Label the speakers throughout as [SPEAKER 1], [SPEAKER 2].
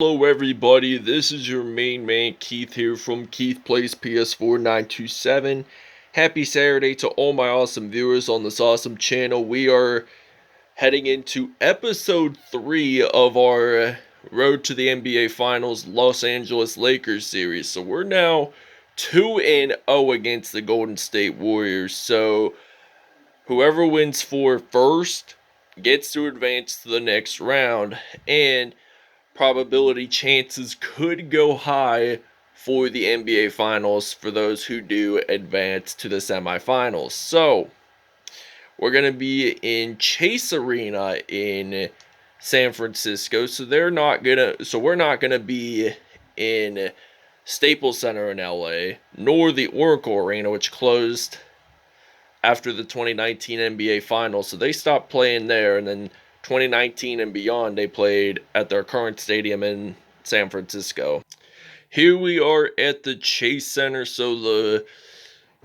[SPEAKER 1] Hello everybody, this is your main man Keith here from Keith Plays PS4 927. Happy Saturday to all my awesome viewers on this awesome channel. We are heading into episode 3 of our Road to the NBA Finals Los Angeles Lakers series. So we're now 2-0 against the Golden State Warriors. So whoever wins 4 first gets to advance to the next round, and probability chances could go high for the NBA Finals for those who do advance to the semifinals. So, we're going to be in Chase Arena in San Francisco. So we're not going to be in Staples Center in LA, nor the Oracle Arena, which closed after the 2019 NBA Finals. So they stopped playing there, and then 2019 and beyond, they played at their current stadium in San Francisco. Here we are at the Chase Center. So the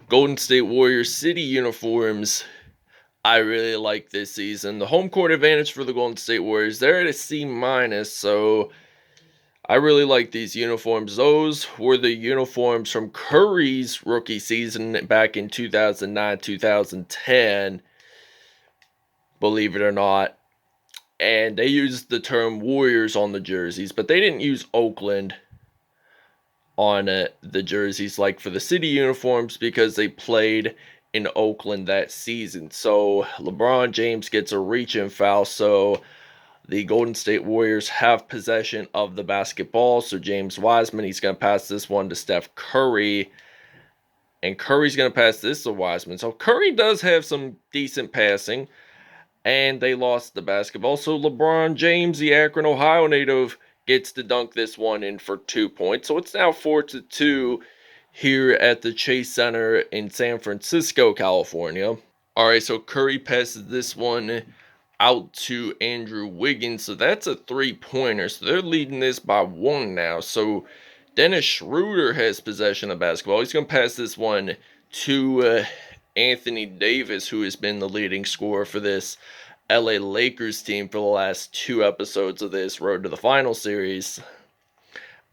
[SPEAKER 1] Golden State Warriors city uniforms, I really like this season. The home court advantage for the Golden State Warriors, they're at a C-, so I really like these uniforms. Those were the uniforms from Curry's rookie season back in 2009-2010, believe it or not. And they used the term Warriors on the jerseys, but they didn't use Oakland on the jerseys like for the city uniforms because they played in Oakland that season. So LeBron James gets a reach-in foul, so the Golden State Warriors have possession of the basketball. So James Wiseman, he's going to pass this one to Steph Curry, and Curry's going to pass this to Wiseman. So Curry does have some decent passing, and they lost the basketball. So LeBron James, the Akron, Ohio native, gets to dunk this one in for 2 points. So it's now 4-2 here at the Chase Center in San Francisco, California. Alright, so Curry passes this one out to Andrew Wiggins. So that's a 3-pointer. So they're leading this by 1 now. So Dennis Schroeder has possession of basketball. He's going to pass this one to Anthony Davis, who has been the leading scorer for this LA Lakers team for the last 2 episodes of this Road to the Final series,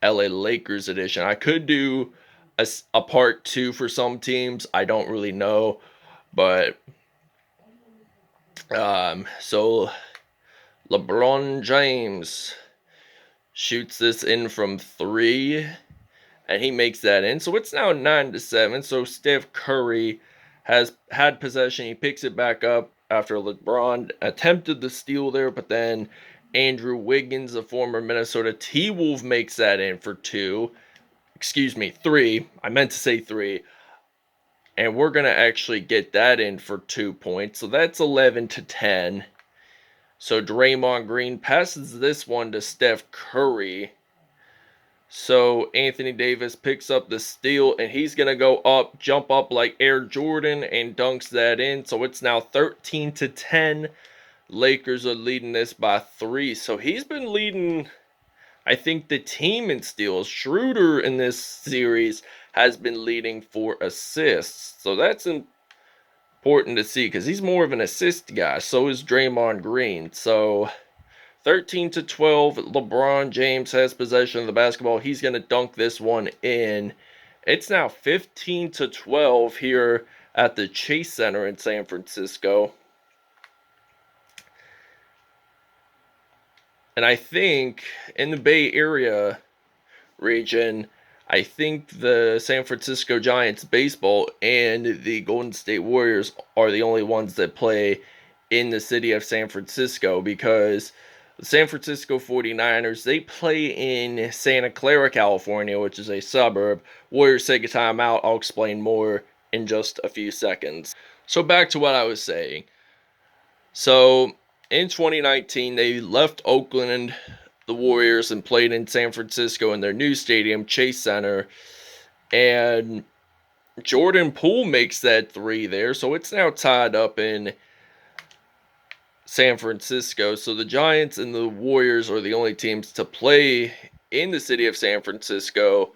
[SPEAKER 1] LA Lakers edition. I could do a part 2 for some teams. I don't really know, but so LeBron James shoots this in from 3, and he makes that in. So it's now 9-7. So Steph Curry has had possession. He picks it back up after LeBron attempted the steal there, but then Andrew Wiggins, the former Minnesota T-Wolf, makes that in for 2. Excuse me, 3. I meant to say 3. And we're going to actually get that in for 2 points. So that's 11-10. So Draymond Green passes this one to Steph Curry. So Anthony Davis picks up the steal, and he's going to go up, jump up like Air Jordan, and dunks that in. So it's now 13-10. Lakers are leading this by 3. So he's been leading, I think, the team in steals. Schroeder in this series has been leading for assists. So that's important to see because he's more of an assist guy. So is Draymond Green. So 13-12, LeBron James has possession of the basketball. He's going to dunk this one in. It's now 15-12 here at the Chase Center in San Francisco. And I think in the Bay Area region, I think the San Francisco Giants baseball and the Golden State Warriors are the only ones that play in the city of San Francisco, because the San Francisco 49ers, they play in Santa Clara, California, which is a suburb. Warriors take a timeout. I'll explain more in just a few seconds. So back to what I was saying. So in 2019, they left Oakland, the Warriors, and played in San Francisco in their new stadium, Chase Center. And Jordan Poole makes that 3 there. So it's now tied up in San Francisco. So the Giants and the Warriors are the only teams to play in the city of San Francisco.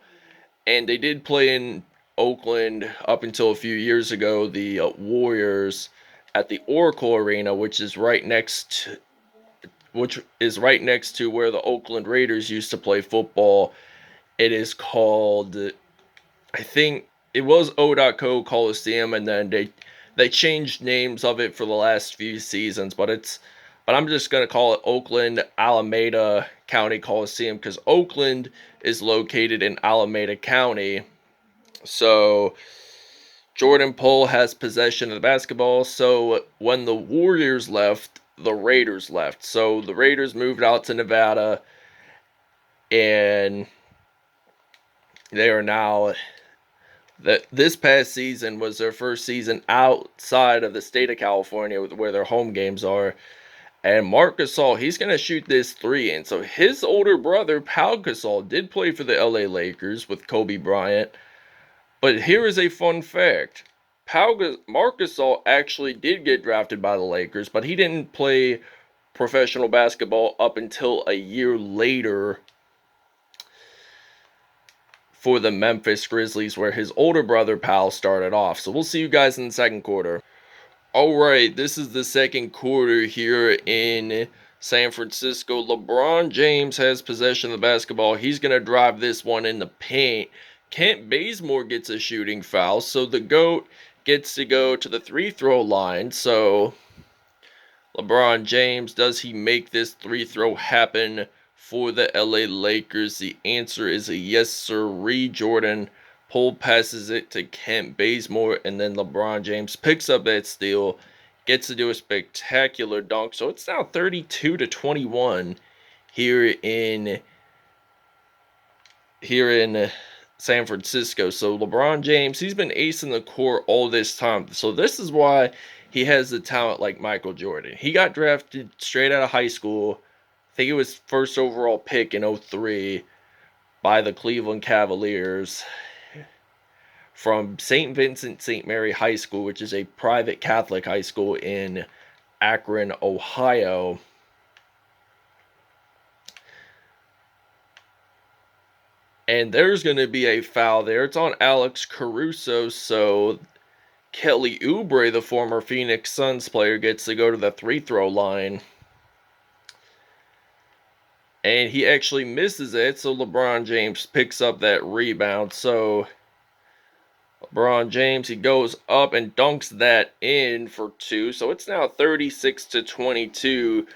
[SPEAKER 1] And they did play in Oakland up until a few years ago. The Warriors at the Oracle Arena, which is right next which is right next to where the Oakland Raiders used to play football. It is called, I think it was O.Co Coliseum, and then they changed names of it for the last few seasons, but I'm just gonna call it Oakland Alameda County Coliseum because Oakland is located in Alameda County. So Jordan Poole has possession of the basketball. So when the Warriors left, the Raiders left. So the Raiders moved out to Nevada, and they are now that this past season was their first season outside of the state of California where their home games are. And Marc Gasol, he's going to shoot this three in. So his older brother, Pau Gasol, did play for the LA Lakers with Kobe Bryant. But here is a fun fact. Marc Gasol actually did get drafted by the Lakers, but he didn't play professional basketball up until a year later for the Memphis Grizzlies, where his older brother, Pau, started off. So we'll see you guys in the second quarter. Alright, this is the second quarter here in San Francisco. LeBron James has possession of the basketball. He's going to drive this one in the paint. Kent Bazemore gets a shooting foul, so the GOAT gets to go to the free-throw line. So LeBron James, does he make this free-throw happen for the LA Lakers? The answer is a yes, sirree. Jordan Poole passes it to Kent Bazemore, and then LeBron James picks up that steal, gets to do a spectacular dunk. So it's now 32-21 here in San Francisco. So LeBron James, he's been acing the court all this time. So this is why he has the talent like Michael Jordan. He got drafted straight out of high school. I think it was first overall pick in 2003 by the Cleveland Cavaliers from St. Vincent St. Mary High School, which is a private Catholic high school in Akron, Ohio. And there's going to be a foul there. It's on Alex Caruso, so Kelly Oubre, the former Phoenix Suns player, gets to go to the free-throw line. And he actually misses it, so LeBron James picks up that rebound. So LeBron James, he goes up and dunks that in for two. So it's now 36-22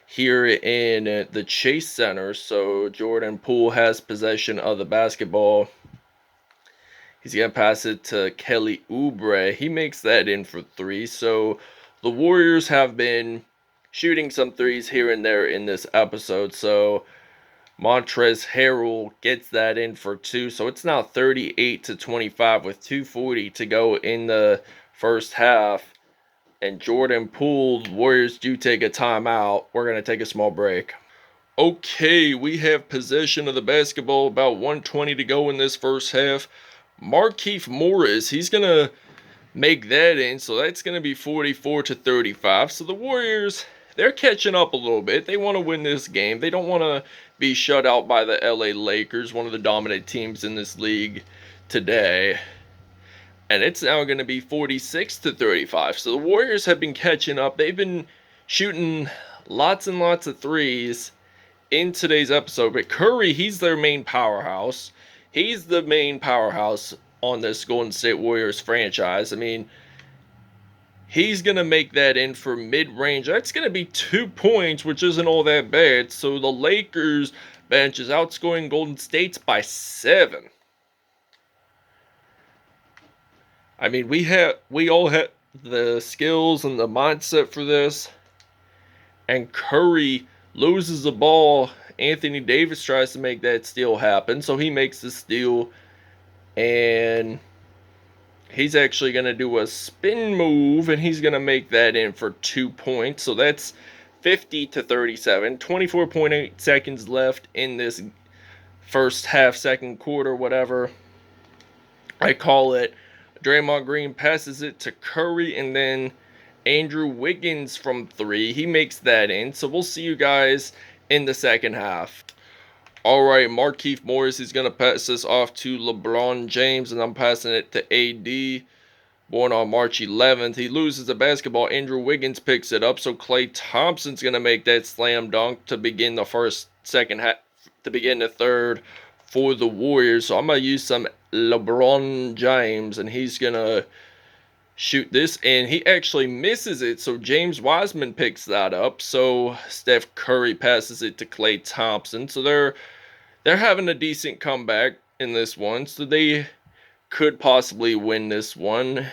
[SPEAKER 1] here in the Chase Center. So Jordan Poole has possession of the basketball. He's going to pass it to Kelly Oubre. He makes that in for three. So the Warriors have been shooting some threes here and there in this episode. So Montrezl Harrell gets that in for two. So it's now 38-25 with 2:40 to go in the first half. And Jordan Poole, Warriors do take a timeout. We're going to take a small break. Okay, we have possession of the basketball. About 1:20 to go in this first half. Markieff Morris, he's going to make that in. So that's going to be 44-35. So the Warriors, they're catching up a little bit. They want to win this game. They don't want to be shut out by the LA Lakers, one of the dominant teams in this league today. And it's now going to be 46-35. So the Warriors have been catching up. They've been shooting lots and lots of threes in today's episode. But Curry, he's their main powerhouse. He's the main powerhouse on this Golden State Warriors franchise. I mean, he's going to make that in for mid-range. That's going to be 2 points, which isn't all that bad. So the Lakers bench is outscoring Golden State's by 7. I mean, we all have the skills and the mindset for this. And Curry loses the ball. Anthony Davis tries to make that steal happen. So he makes the steal. And he's actually going to do a spin move, and he's going to make that in for 2 points. So that's 50-37. 24.8 seconds left in this first half, second quarter, whatever I call it. Draymond Green passes it to Curry, and then Andrew Wiggins from 3. He makes that in. So we'll see you guys in the second half. Alright, Markieff Morris is going to pass this off to LeBron James, and I'm passing it to AD. born on March 11th. He loses the basketball. Andrew Wiggins picks it up. So Klay Thompson's going to make that slam dunk to begin the second half, to begin the third for the Warriors. So I'm going to use some LeBron James, and he's going to shoot this, and he actually misses it. So James Wiseman picks that up. So Steph Curry passes it to Klay Thompson. So they're having a decent comeback in this one. So they could possibly win this one.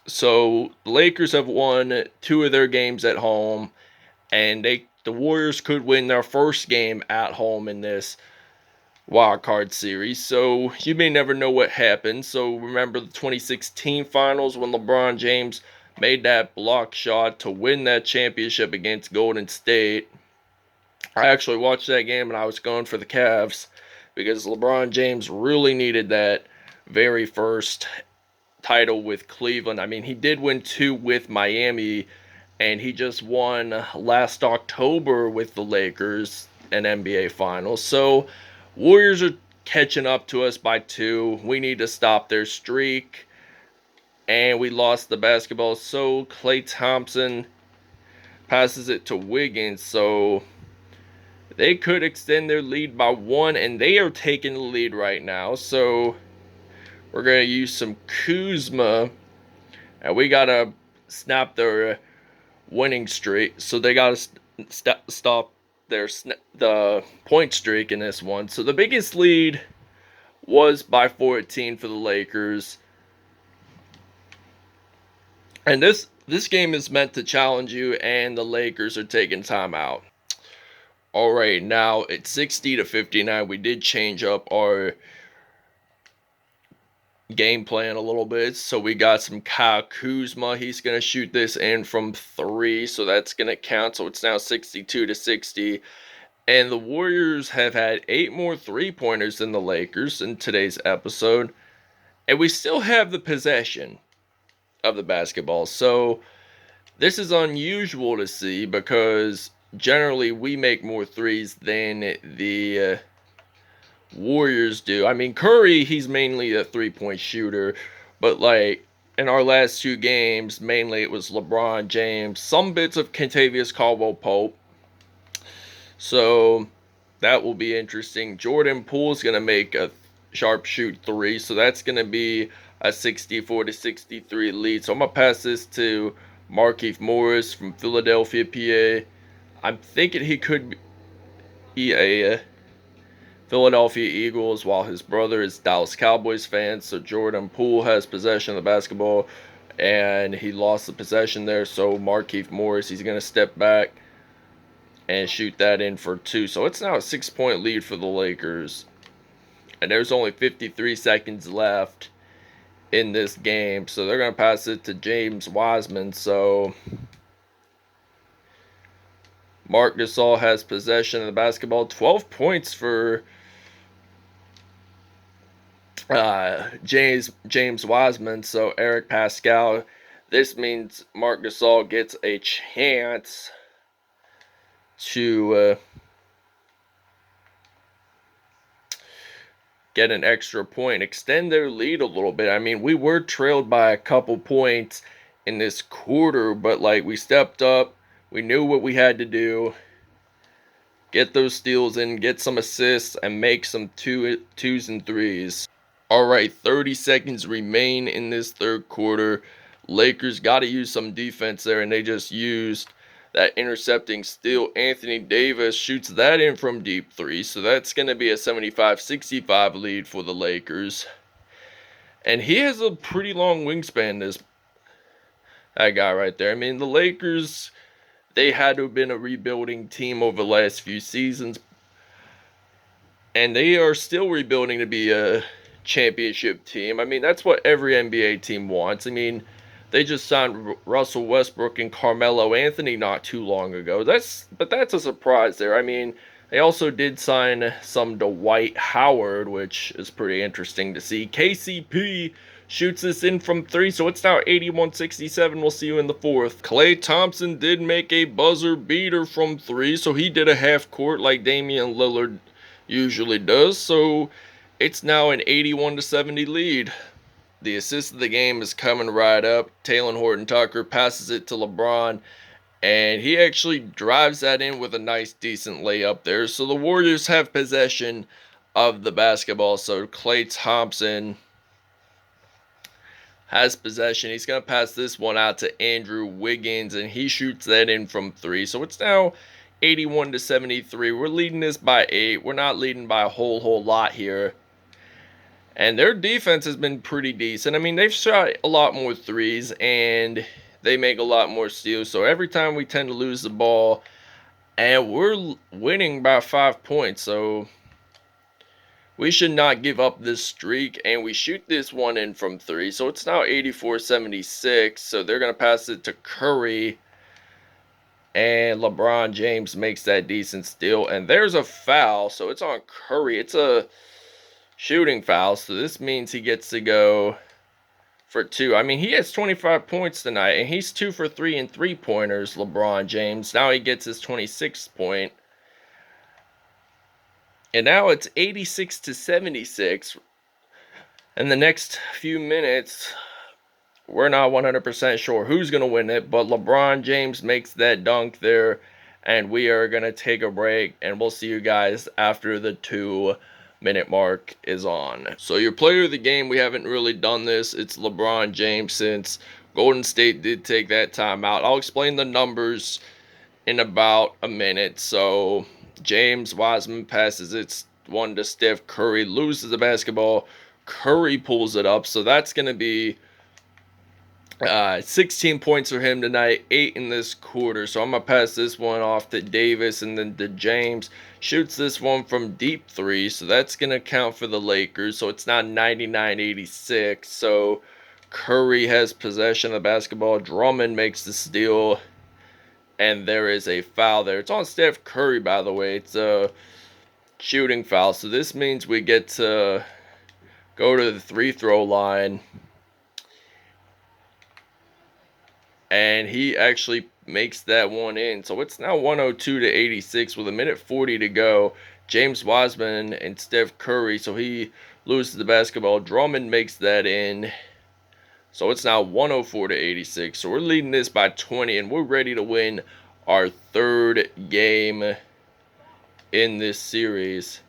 [SPEAKER 1] So the Lakers have won 2 of their games at home, and the Warriors could win their first game at home in this wild card series. So you may never know what happens. So remember the 2016 finals when LeBron James made that block shot to win that championship against Golden State. I actually watched that game and I was going for the Cavs because LeBron James really needed that very first title with Cleveland. I mean, he did win 2 with Miami, and he just won last October with the Lakers an NBA Finals. So Warriors are catching up to us by 2. We need to stop their streak, and we lost the basketball. So Klay Thompson passes it to Wiggins. So they could extend their lead by 1, and they are taking the lead right now. So we're going to use some Kuzma, and we got to snap their winning streak. So they got to stop the point streak in this one. So the biggest lead was by 14 for the Lakers. And this game is meant to challenge you, and the Lakers are taking time out. All right, now it's 60-59. We did change up our game plan a little bit. So we got some Kyle Kuzma. He's going to shoot this in from 3. So that's going to count. So it's now 62-60. And the Warriors have had 8 more 3-pointers than the Lakers in today's episode. And we still have the possession of the basketball. So this is unusual to see because generally we make more 3s than the Warriors do. I mean, Curry, he's mainly a 3-point shooter, but like in our last 2 games, mainly it was LeBron James, some bits of Kentavious Caldwell-Pope. So that will be interesting. Jordan Poole's going to make a sharpshoot 3, so that's going to be a 64-63 lead. So I'm going to pass this to Markieff Morris from Philadelphia, PA. I'm thinking he could be a Philadelphia Eagles, while his brother is Dallas Cowboys fan. So Jordan Poole has possession of the basketball, and he lost the possession there. So Markieff Morris, he's going to step back and shoot that in for 2. So it's now a 6-point lead for the Lakers. And there's only 53 seconds left in this game. So they're going to pass it to James Wiseman. So Marc Gasol has possession of the basketball. 12 points for James Wiseman. So Eric Pascal. This means Marc Gasol gets a chance to get an extra point, extend their lead a little bit. I mean, we were trailed by a couple points in this quarter, but like we stepped up, we knew what we had to do, get those steals in, get some assists, and make some twos and 3s. All right, 30 seconds remain in this third quarter. Lakers got to use some defense there, and they just used that intercepting steal. Anthony Davis shoots that in from deep 3. So that's going to be a 75-65 lead for the Lakers. And he has a pretty long wingspan, that guy right there. I mean, the Lakers, they had to have been a rebuilding team over the last few seasons. And they are still rebuilding to be a championship team. I mean, that's what every NBA team wants. I mean, they just signed Russell Westbrook and Carmelo Anthony not too long ago. But that's a surprise there. I mean, they also did sign some Dwight Howard, which is pretty interesting to see. KCP shoots this in from 3, so it's now 81-67. We'll see you in the fourth. Klay Thompson did make a buzzer beater from 3, so he did a half court like Damian Lillard usually does. So it's now an 81-70 lead. The assist of the game is coming right up. Taylor Horton-Tucker passes it to LeBron, and he actually drives that in with a nice, decent layup there. So the Warriors have possession of the basketball. So Klay Thompson has possession. He's going to pass this one out to Andrew Wiggins, and he shoots that in from 3. So it's now 81-73. We're leading this by 8. We're not leading by a whole lot here. And their defense has been pretty decent. I mean, they've shot a lot more threes, and they make a lot more steals. So every time we tend to lose the ball, and we're winning by 5 points. So we should not give up this streak, and we shoot this one in from 3. So it's now 84-76. So they're going to pass it to Curry, and LeBron James makes that decent steal. And there's a foul, so it's on Curry. It's a shooting foul, so this means he gets to go for 2. I mean, he has 25 points tonight, and he's 2 for 3 in three-pointers, LeBron James. Now he gets his 26th point. And now it's 86-76. In the next few minutes, we're not 100% sure who's going to win it, but LeBron James makes that dunk there, and we are going to take a break, and we'll see you guys after the 2-minute mark is on. So your player of the game, we haven't really done this. It's LeBron James since Golden State did take that timeout. I'll explain the numbers in about a minute. So James Wiseman passes it one to Steph Curry, loses the basketball. Curry pulls it up, so that's going to be 16 points for him tonight, 8 in this quarter. So I'm going to pass this one off to Davis, and then to James. Shoots this one from deep 3, so that's going to count for the Lakers. So it's now 99-86. So Curry has possession of the basketball. Drummond makes the steal, and there is a foul there. It's on Steph Curry, by the way. It's a shooting foul, so this means we get to go to the free-throw line. And he actually makes that one in. So it's now 102-86 with 1:40 to go. James Wiseman and Steph Curry. So he loses the basketball. Drummond makes that in. So it's now 104-86. So we're leading this by 20. And we're ready to win our 3rd game in this series.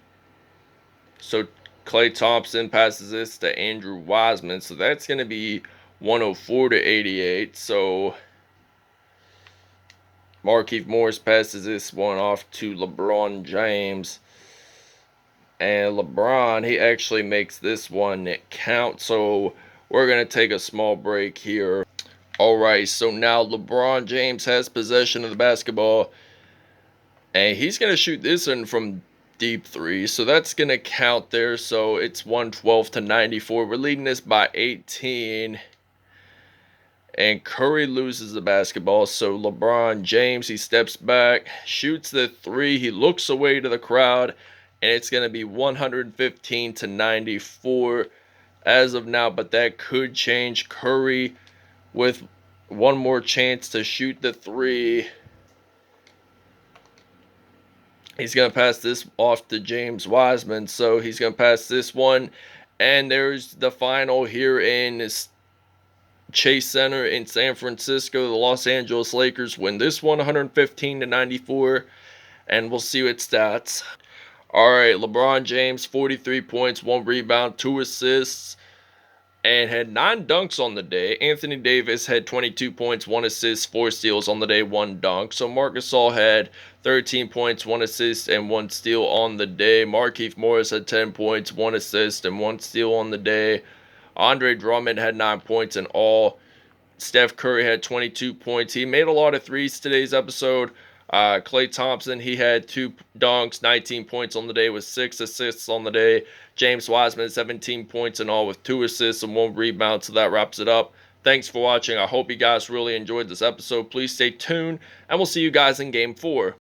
[SPEAKER 1] So Klay Thompson passes this to Andrew Wiseman. So that's going to be 104-88. So Markieff Morris passes this one off to LeBron James. And LeBron, he actually makes this one count. So we're going to take a small break here. Alright, so now LeBron James has possession of the basketball. And he's going to shoot this one from deep 3. So that's going to count there. So it's 112-94. We're leading this by 18. And Curry loses the basketball. So LeBron James, he steps back, shoots the 3. He looks away to the crowd. And it's going to be 115-94 as of now. But that could change. Curry with one more chance to shoot the 3. He's going to pass this off to James Wiseman. So he's going to pass this one. And there's the final here in Chase Center in San Francisco. The Los Angeles Lakers win this one 115-94. And we'll see its stats. Alright, LeBron James, 43 points, 1 rebound, 2 assists, and had 9 dunks on the day. Anthony Davis had 22 points, 1 assist, 4 steals on the day, 1 dunk. So Marc Gasol had 13 points, 1 assist, and 1 steal on the day. Markieff Morris had 10 points, 1 assist, and 1 steal on the day. Andre Drummond had 9 points in all. Steph Curry had 22 points. He made a lot of threes today's episode. Klay Thompson, he had 2 dunks, 19 points on the day with 6 assists on the day. James Wiseman, 17 points in all with 2 assists and 1 rebound. So that wraps it up. Thanks for watching. I hope you guys really enjoyed this episode. Please stay tuned, and we'll see you guys in Game 4.